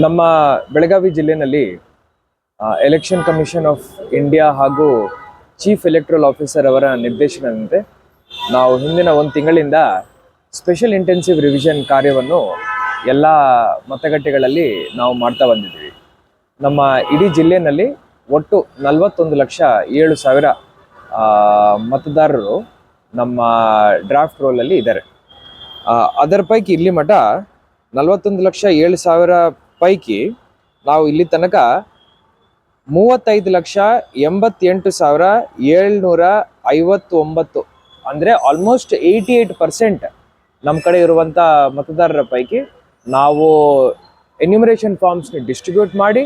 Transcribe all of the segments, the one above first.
ನಮ್ಮ ಬೆಳಗಾವಿ ಜಿಲ್ಲೆಯಲ್ಲಿ election commission of India ಹಾಗೂ ಚೀಫ್ ಎಲೆಕ್ಟ್ರಲ್ ಆಫೀಸರ್ ಅವರ ನಿರ್ದೇಶನದಂತೆ ನಾವು ಹಿಂದಿನ ಒಂದು ತಿಂಗಳಿಂದ ಸ್ಪೆಷಲ್ ಇಂಟೆನ್ಸಿವ್ ರಿವಿಷನ್ ಕಾರ್ಯವನ್ನು ಎಲ್ಲ ಮತಗಟ್ಟೆಗಳಲ್ಲಿ ನಾವು ಮಾಡ್ತಾ ಬಂದಿದ್ದೀವಿ. ನಮ್ಮ ಇಡೀ ಜಿಲ್ಲೆಯಲ್ಲಿ ಒಟ್ಟು 41,07,000 ಮತದಾರರು ನಮ್ಮ ಡ್ರಾಫ್ಟ್ ರೋಲಲ್ಲಿ ಇದ್ದಾರೆ. ಅದರ ಪೈಕಿ ಇಲ್ಲಿ ಮಟ್ಟ 41,07,000 ಪೈಕಿ ನಾವು ಇಲ್ಲಿ ತನಕ 35,88,759 ಅಂದರೆ ಆಲ್ಮೋಸ್ಟ್ 88% ನಮ್ಮ ಕಡೆ ಇರುವಂಥ ಮತದಾರರ ಪೈಕಿ ನಾವು ಎನ್ಯುಮರೇಷನ್ ಫಾರ್ಮ್ಸ್ನ ಡಿಸ್ಟ್ರಿಬ್ಯೂಟ್ ಮಾಡಿ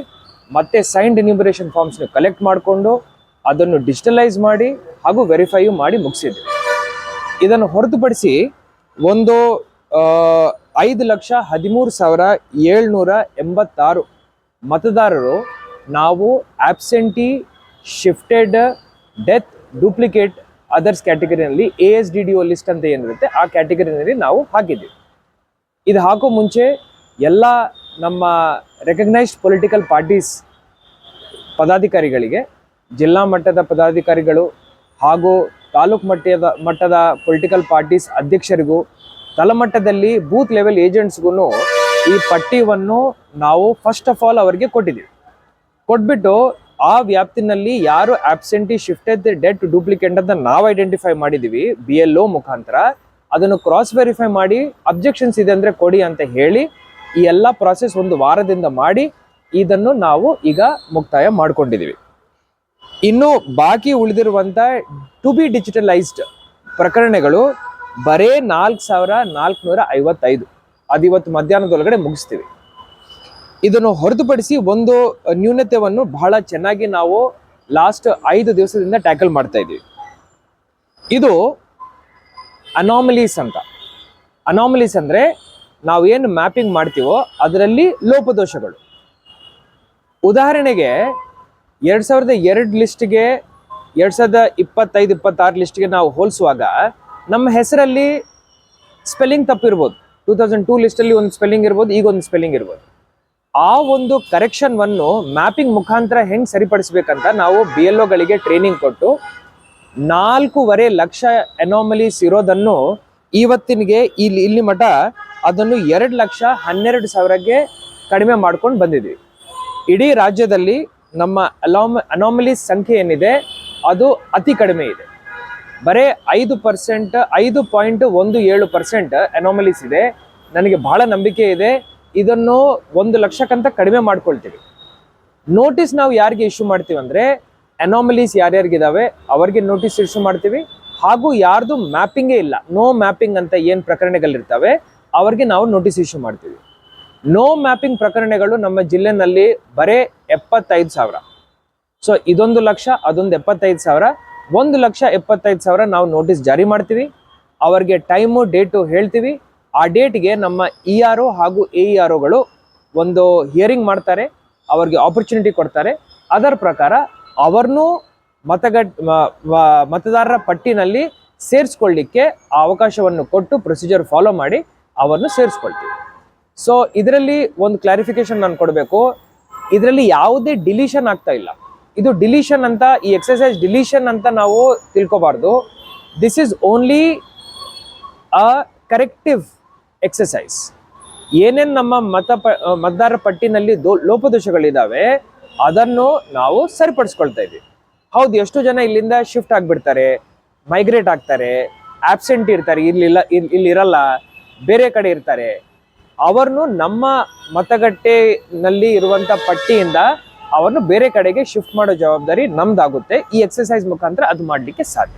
ಮತ್ತೆ ಸೈನ್ಡ್ ಎನ್ಯುಮರೇಷನ್ ಫಾರ್ಮ್ಸ್ನ ಕಲೆಕ್ಟ್ ಮಾಡಿಕೊಂಡು ಅದನ್ನು ಡಿಜಿಟಲೈಸ್ ಮಾಡಿ ಹಾಗೂ ವೆರಿಫೈ ಮಾಡಿ ಮುಗಿಸಿದ್ವಿ. ಇದನ್ನು ಹೊರತುಪಡಿಸಿ ಒಂದು 5,13,786 ಮತದಾರರು ನಾವು absentee, shifted, death, duplicate, others ಕ್ಯಾಟಗರಿನಲ್ಲಿ ASDDO ಲಿಸ್ಟ್ ಅಂತ ಏನಿರುತ್ತೆ ಆ ಕ್ಯಾಟಗರಿನಲ್ಲಿ ನಾವು ಹಾಕಿದ್ದೀವಿ. ಇದು ಹಾಕೋ ಮುಂಚೆ ಎಲ್ಲ ನಮ್ಮ ರೆಕಗ್ನೈಸ್ಡ್ ಪೊಲಿಟಿಕಲ್ ಪಾರ್ಟೀಸ್ ಪದಾಧಿಕಾರಿಗಳಿಗೆ, ಜಿಲ್ಲಾ ಮಟ್ಟದ ಪದಾಧಿಕಾರಿಗಳು ಹಾಗೂ ತಾಲೂಕು ಮಟ್ಟದ ಪೊಲಿಟಿಕಲ್ ಪಾರ್ಟೀಸ್ ಅಧ್ಯಕ್ಷರಿಗೂ, ತಳಮಟ್ಟದಲ್ಲಿ ಬೂತ್ ಲೆವೆಲ್ ಏಜೆಂಟ್ಸ್ಗೂ ಈ ಪಟ್ಟಿಯನ್ನು ನಾವು ಫಸ್ಟ್ ಆಫ್ ಆಲ್ ಅವರಿಗೆ ಕೊಟ್ಟಿದ್ದೀವಿ. ಕೊಟ್ಬಿಟ್ಟು ಆ ವ್ಯಾಪ್ತಿನಲ್ಲಿ ಯಾರು ಆಬ್ಸೆಂಟಿ, ಶಿಫ್ಟೆಡ್, ಡೆತ್, ಡೂಪ್ಲಿಕೇಟ್ ಅಂತ ನಾವು ಐಡೆಂಟಿಫೈ ಮಾಡಿದ್ದೀವಿ BLO ಮುಖಾಂತರ, ಅದನ್ನು ಕ್ರಾಸ್ ವೆರಿಫೈ ಮಾಡಿ ಅಬ್ಜೆಕ್ಷನ್ಸ್ ಇದೆ ಅಂದರೆ ಕೊಡಿ ಅಂತ ಹೇಳಿ ಈ ಎಲ್ಲ ಪ್ರಾಸೆಸ್ ಒಂದು ವಾರದಿಂದ ಮಾಡಿ ಇದನ್ನು ನಾವು ಈಗ ಮುಕ್ತಾಯ ಮಾಡ್ಕೊಂಡಿದ್ದೀವಿ. ಇನ್ನು ಬಾಕಿ ಉಳಿದಿರುವಂಥ ಟು ಬಿ ಡಿಜಿಟಲೈಸ್ಡ್ ಪ್ರಕರಣಗಳು ಬರೇ 4,455 ಅದು ಇವತ್ತು ಮಧ್ಯಾಹ್ನದೊಳಗಡೆ ಮುಗಿಸ್ತೀವಿ. ಇದನ್ನು ಹೊರತುಪಡಿಸಿ ಒಂದು ನ್ಯೂನತೆಯನ್ನು ಬಹಳ ಚೆನ್ನಾಗಿ ನಾವು ಲಾಸ್ಟ್ 5 ದಿವಸದಿಂದ ಟ್ಯಾಕಲ್ ಮಾಡ್ತಾ ಇದ್ದೀವಿ. ಇದು ಅನಾಮಲೀಸ್ ಅಂತ. ಅನಾಮಲೀಸ್ ಅಂದರೆ ನಾವೇನು ಮ್ಯಾಪಿಂಗ್ ಮಾಡ್ತೀವೋ ಅದರಲ್ಲಿ ಲೋಪದೋಷಗಳು. ಉದಾಹರಣೆಗೆ 2002 ಲಿಸ್ಟ್ಗೆ 2025-26 ಲಿಸ್ಟ್ಗೆ ನಾವು ಹೋಲಿಸುವಾಗ ನಮ್ಮ ಹೆಸರಲ್ಲಿ ಸ್ಪೆಲ್ಲಿಂಗ್ ತಪ್ಪಿರ್ಬೋದು. 2002 ಲಿಸ್ಟಲ್ಲಿ ಒಂದು ಸ್ಪೆಲ್ಲಿಂಗ್ ಇರ್ಬೋದು, ಈಗ ಒಂದು ಸ್ಪೆಲ್ಲಿಂಗ್ ಇರ್ಬೋದು. ಆ ಒಂದು ಕರೆಕ್ಷನ್ವನ್ನು ಮ್ಯಾಪಿಂಗ್ ಮುಖಾಂತರ ಹೆಂಗೆ ಸರಿಪಡಿಸ್ಬೇಕಂತ ನಾವು BLOಗಳಿಗೆ ಟ್ರೈನಿಂಗ್ ಕೊಟ್ಟು 4.5 ಲಕ್ಷ ಅನಾಮಲೀಸ್ ಇರೋದನ್ನು ಇವತ್ತಿನಿಗೆ ಇಲ್ಲಿ ಮಠ ಅದನ್ನು 2,12,000ಗೆ ಕಡಿಮೆ ಮಾಡ್ಕೊಂಡು ಬಂದಿದ್ವಿ. ಇಡೀ ರಾಜ್ಯದಲ್ಲಿ ನಮ್ಮ ಅನಾಮಲೀಸ್ ಸಂಖ್ಯೆ ಏನಿದೆ ಅದು ಅತಿ ಕಡಿಮೆ ಇದೆ. ಬರೇ 5.17% ಅನಾಮಲೀಸ್ ಇದೆ. ನನಗೆ ಬಹಳ ನಂಬಿಕೆ ಇದೆ ಇದನ್ನು 1 ಲಕ್ಷಕ್ಕಂತ ಕಡಿಮೆ ಮಾಡ್ಕೊಳ್ತೀವಿ. ನೋಟಿಸ್ ನಾವು ಯಾರಿಗೆ ಇಶ್ಯೂ ಮಾಡ್ತೀವಿ ಅಂದರೆ ಅನಾಮಲೀಸ್ ಯಾರ್ಯಾರಿಗಿದಾವೆ ಅವರಿಗೆ ನೋಟಿಸ್ ಇಶ್ಯೂ ಮಾಡ್ತೀವಿ. ಹಾಗೂ ಯಾರ್ದು ಮ್ಯಾಪಿಂಗೇ ಇಲ್ಲ, ನೋ ಮ್ಯಾಪಿಂಗ್ ಅಂತ ಏನು ಪ್ರಕರಣಗಳಿರ್ತವೆ ಅವ್ರಿಗೆ ನಾವು ನೋಟಿಸ್ ಇಶ್ಯೂ ಮಾಡ್ತೀವಿ. ನೋ ಮ್ಯಾಪಿಂಗ್ ಪ್ರಕರಣಗಳು ನಮ್ಮ ಜಿಲ್ಲೆನಲ್ಲಿ ಬರೇ 75,000. ಸೊ ಇದೊಂದು ಲಕ್ಷ, ಅದೊಂದು 75,000, 1,75,000 ನಾವು ನೋಟಿಸ್ ಜಾರಿ ಮಾಡ್ತೀವಿ. ಅವರಿಗೆ ಟೈಮು, ಡೇಟು ಹೇಳ್ತೀವಿ. ಆ ಡೇಟ್ಗೆ ನಮ್ಮ ERO ಹಾಗೂ AEROಗಳು ಒಂದು ಹಿಯರಿಂಗ್ ಮಾಡ್ತಾರೆ, ಅವ್ರಿಗೆ ಆಪರ್ಚುನಿಟಿ ಕೊಡ್ತಾರೆ. ಅದರ ಪ್ರಕಾರ ಅವ್ರನ್ನೂ ಮತದಾರರ ಪಟ್ಟಿನಲ್ಲಿ ಸೇರಿಸ್ಕೊಳ್ಳಿಕ್ಕೆ ಆ ಅವಕಾಶವನ್ನು ಕೊಟ್ಟು ಪ್ರೊಸೀಜರ್ ಫಾಲೋ ಮಾಡಿ ಅವರನ್ನು ಸೇರಿಸ್ಕೊಳ್ತೀವಿ. ಸೊ ಇದರಲ್ಲಿ ಒಂದು ಕ್ಲಾರಿಫಿಕೇಶನ್ ನಾನು ಕೊಡಬೇಕು. ಇದರಲ್ಲಿ ಯಾವುದೇ ಡಿಲೀಷನ್ ಆಗ್ತಾ ಇಲ್ಲ. ಇದು ಡಿಲೀಷನ್ ಅಂತ, ಈ ಎಕ್ಸರ್ಸೈಸ್ ಡಿಲೀಷನ್ ಅಂತ ನಾವು ತಿಳ್ಕೊಬಾರ್ದು. This is only a corrective exercise. ಏನೇನು ನಮ್ಮ ಮತದಾರರ ಪಟ್ಟಿನಲ್ಲಿ ಲೋಪದೋಷಗಳಿದ್ದಾವೆ ಅದನ್ನು ನಾವು ಸರಿಪಡಿಸ್ಕೊಳ್ತಾ ಇದ್ದೀವಿ. ಹೌದು, ಎಷ್ಟು ಜನ ಇಲ್ಲಿಂದ ಶಿಫ್ಟ್ ಆಗಿಬಿಡ್ತಾರೆ, ಮೈಗ್ರೇಟ್ ಆಗ್ತಾರೆ, ಆಬ್ಸೆಂಟ್ ಇರ್ತಾರೆ, ಇಲ್ಲಿರಲ್ಲ, ಬೇರೆ ಕಡೆ ಇರ್ತಾರೆ. ಅವರನ್ನು ನಮ್ಮ ಮತಗಟ್ಟೆನಲ್ಲಿ ಇರುವಂಥ ಪಟ್ಟಿಯಿಂದ ಅವರನ್ನು ಬೇರೆ ಕಡೆಗೆ ಶಿಫ್ಟ್ ಮಾಡೋ ಜವಾಬ್ದಾರಿ ನಮ್ದಾಗುತ್ತೆ. ಈ ಎಕ್ಸರ್ಸೈಸ್ ಮುಖಾಂತರ ಅದು ಮಾಡಲಿಕ್ಕೆ ಸಾಧ್ಯ.